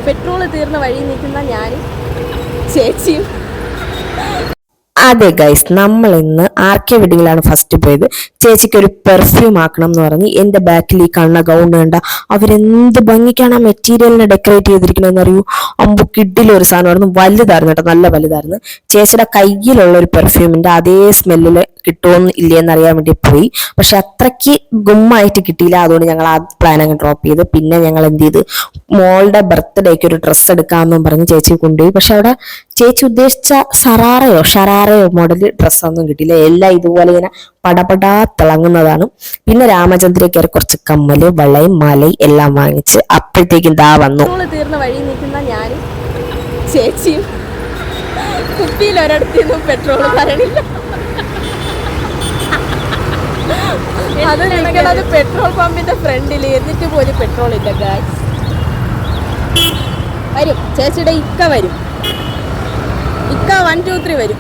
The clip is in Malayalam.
പെട്രോൾ തീർന്ന വഴി നിൽക്കുന്ന ഞാനും ചേച്ചിയും. അതെ ഗൈസ്, നമ്മൾ ഇന്ന് ആർക്കെ വെഡിങ്ങിലാണ് ഫസ്റ്റ് പോയത്. ചേച്ചിക്ക് ഒരു പെർഫ്യൂം ആക്കണം എന്ന് പറഞ്ഞ് എൻ്റെ ബാക്കിൽ ഈ കാണുന്ന ഗൗൺ കണ്ട അവരെന്ത് ഭംഗിക്കാണ് ആ മെറ്റീരിയലിനെ ഡെക്കറേറ്റ് ചെയ്തിരിക്കണമെന്ന് അറിയൂ. അമ്പു കിഡിലൊരു സാധനമായിരുന്നു, വലുതായിരുന്നു കേട്ടോ, നല്ല വലുതായിരുന്നു. ചേച്ചിയുടെ കയ്യിലുള്ള ഒരു പെർഫ്യൂമിന്റെ അതേ സ്മെല്ലിൽ കിട്ടുമോ ഇല്ലയെന്ന് അറിയാൻ വേണ്ടി പോയി. പക്ഷെ അത്രയ്ക്ക് ഗുമ്മായിട്ട് കിട്ടിയില്ല. അതുകൊണ്ട് ഞങ്ങൾ ആ പ്ലാൻ അങ്ങ് ഡ്രോപ്പ് ചെയ്ത്. പിന്നെ ഞങ്ങൾ എന്ത് ചെയ്ത്, മോളുടെ ബർത്ത്ഡേക്ക് ഒരു ഡ്രസ്സ് എടുക്കാമെന്നും പറഞ്ഞ് ചേച്ചി കൊണ്ടുപോയി. പക്ഷെ അവിടെ ചേച്ചി ഉദ്ദേശിച്ച ഷറാറയോ മോഡൽ ഡ്രസ്സൊന്നും കിട്ടിയില്ല. എല്ലാം ഇതുപോലെ ഇങ്ങനെ പടപടാ തിളങ്ങുന്നതാണ്. പിന്നെ രാമചന്ദ്രൻ കയറി കുറച്ച് കമ്മല്, വളയും മാലയും എല്ലാം വാങ്ങിച്ച് അപ്പോഴത്തേക്കും ദാ വന്നു. തീർന്ന വഴി നിൽക്കുന്ന ഞാനും ചേച്ചിയും. കുപ്പിയിൽ ഒരിടത്തുനിന്നും പെട്രോൾ തരണില്ല. അത് നിൽക്കണത് പെട്രോൾ പമ്പിന്റെ ഫ്രണ്ടിൽ, എന്നിട്ട് പോലും പെട്രോൾ ഇല്ല ഗായ്സ്. വരും ചേച്ചിയുടെ ഇക്ക വരും, ഇക്ക 1 2 3 വരും.